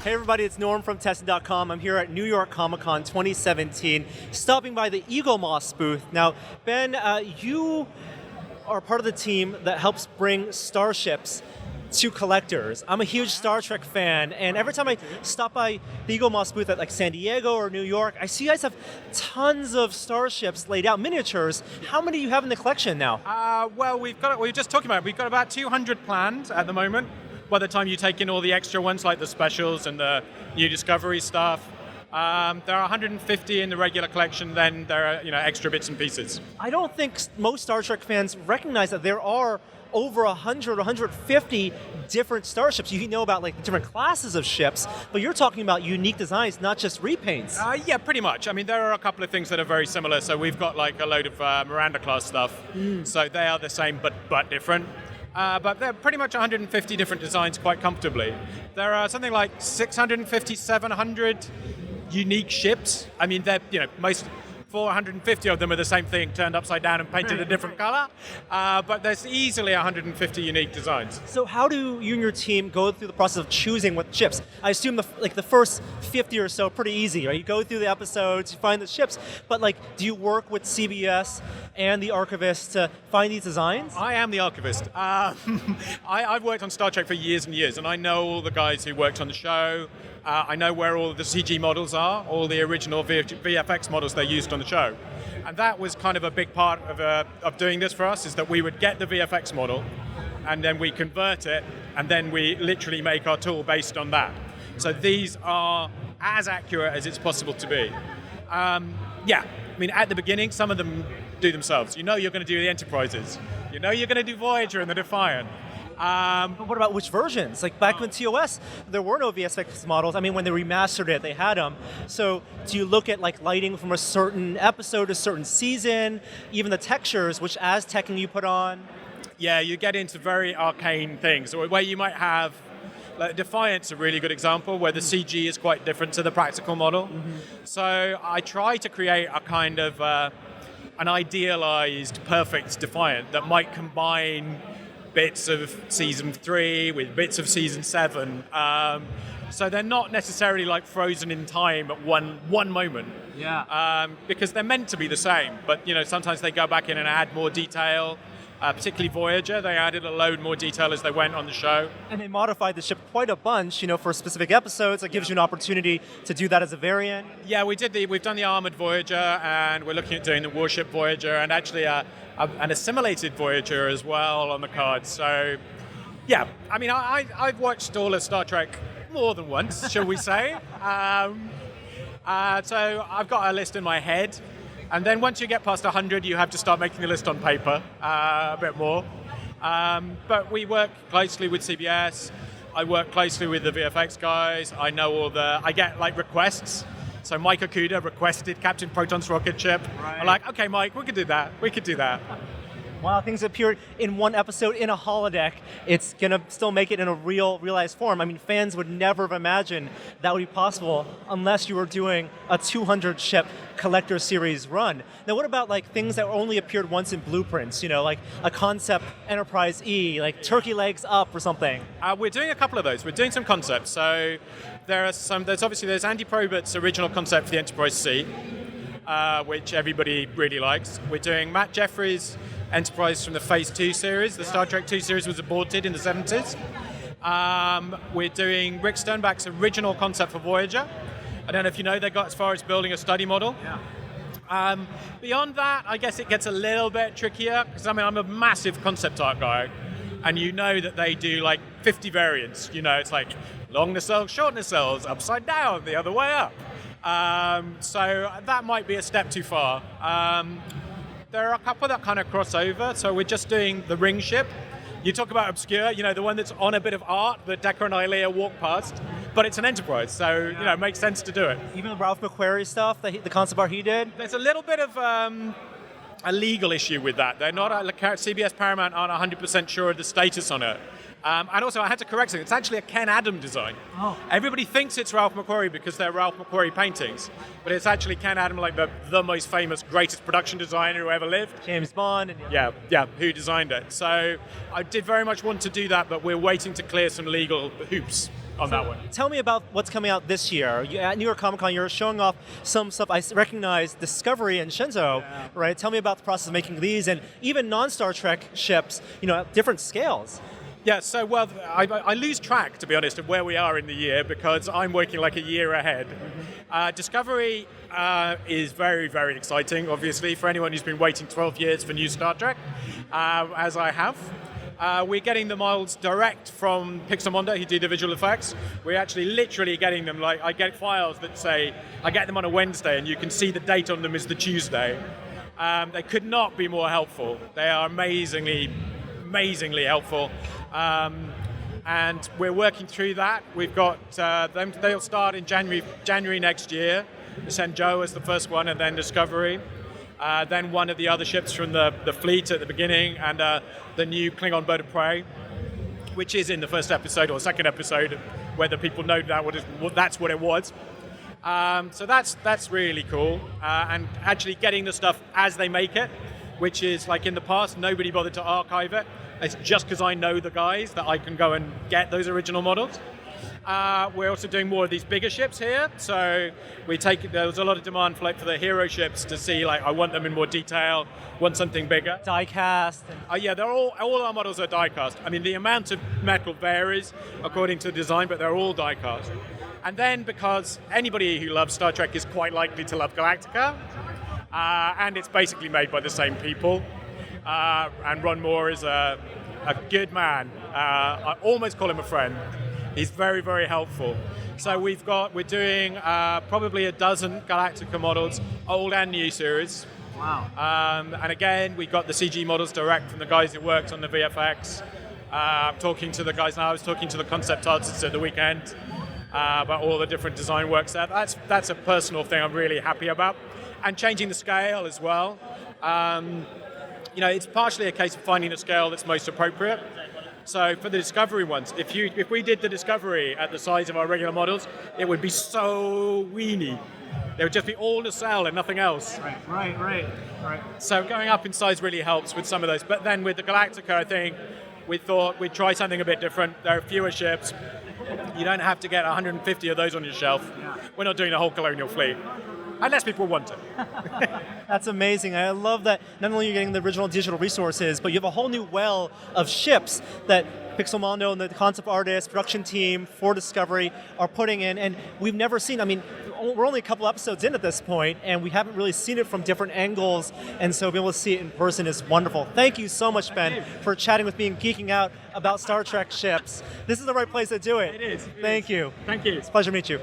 Hey everybody, it's Norm from Testing.com. I'm here at New York Comic Con 2017, stopping by the Eaglemoss booth. Now, Ben, you are part of the team that helps bring Starships to collectors. I'm a huge Star Trek fan, and every time I stop by the Eaglemoss booth at like San Diego or New York, I see you guys have tons of Starships laid out, miniatures. How many do you have in the collection now? Well, we were just talking about it. We've got about 200 planned at the moment. By the time you take in all the extra ones like the specials and the new Discovery stuff, there are 150 in the regular collection, then there are extra bits and pieces. I don't think most Star Trek fans recognize that there are over 100, 150 different starships. You know about like different classes of ships, but you're talking about unique designs, not just repaints. Yeah, pretty much. I mean, there are a couple of things that are very similar. So we've got like a load of Miranda class stuff. So they are the same but different. But they're pretty much 150 different designs quite comfortably. There are something like 650, 700 unique ships. I mean, they're, most 450 of them are the same thing turned upside down and painted a different color. But there's easily 150 unique designs. So how do you and your team go through the process of choosing what ships? I assume the first 50 or so pretty easy, right? You go through the episodes, you find the ships, but do you work with CBS and the archivist to find these designs? I am the archivist. I've worked on Star Trek for years and years, and I know all the guys who worked on the show. I know where all the CG models are, all the original VFX models they used on the show. And that was kind of a big part of doing this for us, is that we would get the VFX model, and then we convert it, and then we literally make our tool based on that. So these are as accurate as it's possible to be. I mean, at the beginning, some of them do themselves. You're going to do the Enterprises. You're going to do Voyager and the Defiant. But what about which versions? Like back when TOS, there were no VFX models. I mean, when they remastered it, they had them. So do you look at lighting from a certain episode, a certain season, even the textures, which Aztecing you put on? Yeah, you get into very arcane things, where you might have, Defiant's a really good example, where the CG is quite different to the practical model. So I try to create a kind of an idealized, perfect Defiant that might combine bits of season 3 with bits of season 7. So they're not necessarily frozen in time at one moment. Yeah. Because they're meant to be the same, but sometimes they go back in and add more detail. Particularly Voyager, they added a load more detail as they went on the show. And they modified the ship quite a bunch, for specific episodes. It gives you an opportunity to do that as a variant. Yeah, we've done the armored Voyager, and we're looking at doing the warship Voyager, and actually an assimilated Voyager as well on the cards. So, yeah, I mean, I've watched all of Star Trek more than once, shall we say. So I've got a list in my head. And then once you get past 100, you have to start making the list on paper a bit more. But we work closely with CBS. I work closely with the VFX guys. I know I get requests. So Mike Okuda requested Captain Proton's rocket ship. Right. I'm like, okay, Mike, we could do that. Wow, things appeared in one episode in a holodeck. It's going to still make it in a realized form. I mean, fans would never have imagined that would be possible unless you were doing a 200-ship collector series run. Now, what about things that only appeared once in blueprints? Like a concept Enterprise E, like Turkey Legs Up or something. We're doing a couple of those. We're doing some concepts. So there's Andy Probert's original concept for the Enterprise C, which everybody really likes. We're doing Matt Jeffries' Enterprise from the Phase 2 series. The Star Trek 2 series was aborted in the 70s. We're doing Rick Sternbach's original concept for Voyager. I don't know if you know, they got as far as building a study model. Yeah. Beyond that, I guess it gets a little bit trickier, because I'm a massive concept art guy, and that they do 50 variants. It's long nacelles, short nacelles, upside down, the other way up. So that might be a step too far. There are a couple that kind of cross over. So we're just doing the ring ship. You talk about obscure, the one that's on a bit of art that Decker and Ilea walk past, but it's an Enterprise, so it makes sense to do it. Even the Ralph McQuarrie stuff, the concept art he did? There's a little bit of a legal issue with that. They're not, CBS Paramount aren't 100% sure of the status on it. And also, I had to correct something. It's actually a Ken Adam design. Oh. Everybody thinks it's Ralph McQuarrie because they're Ralph McQuarrie paintings, but it's actually Ken Adam, the most famous, greatest production designer who ever lived. James Bond. Yeah, who designed it. So I did very much want to do that, but we're waiting to clear some legal hoops. on that one. Tell me about what's coming out this year. At New York Comic Con, you're showing off some stuff. I recognize Discovery and Shenzhou, right? Tell me about the process of making these, and even non-Star Trek ships, at different scales. Yeah, so well, I lose track, to be honest, of where we are in the year because I'm working like a year ahead. Discovery is very, very exciting, obviously, for anyone who's been waiting 12 years for new Star Trek, as I have. We're getting the models direct from Pixelmondo, who do the visual effects. We're actually literally getting them, like I get files that say, I get them on a Wednesday and you can see the date on them is the Tuesday. They could not be more helpful. They are amazingly helpful. And we're working through that. We've got them, they'll start in January next year. Shenzhou is the first one, and then Discovery. Then one of the other ships from the fleet at the beginning, and the new Klingon bird of prey, which is in the first episode or second episode, whether people know that's what it was. So that's really cool. And actually getting the stuff as they make it, which is like in the past, nobody bothered to archive it. It's just because I know the guys that I can go and get those original models. We're also doing more of these bigger ships here. So there was a lot of demand for the hero ships to see, I want them in more detail, want something bigger. Die cast. Yeah, they're all our models are die cast. I mean, the amount of metal varies according to the design, but they're all die cast. And then because anybody who loves Star Trek is quite likely to love Galactica, and it's basically made by the same people. And Ron Moore is a good man. I almost call him a friend. He's very, very helpful. So we're doing probably a dozen Galactica models, old and new series. Wow. And again, we got the CG models direct from the guys who worked on the VFX. I'm talking to the guys now. I was talking to the concept artists at the weekend about all the different design works there. That's a personal thing I'm really happy about. And changing the scale as well. It's partially a case of finding a scale that's most appropriate. So for the Discovery ones, if we did the Discovery at the size of our regular models, it would be so weeny. They would just be all nacelle and nothing else. Right. So going up in size really helps with some of those. But then with the Galactica, I think we thought we'd try something a bit different. There are fewer ships. You don't have to get 150 of those on your shelf. We're not doing the whole colonial fleet. Unless people want it. That's amazing. I love that not only are you getting the original digital resources, but you have a whole new well of ships that Pixelmondo and the concept artist, production team for Discovery are putting in, and we've never seen, we're only a couple episodes in at this point, and we haven't really seen it from different angles, and so being able to see it in person is wonderful. Thank you so much, Ben, for chatting with me and geeking out about Star Trek ships. This is the right place to do it. It is. Thank you. Thank you. It's a pleasure to meet you.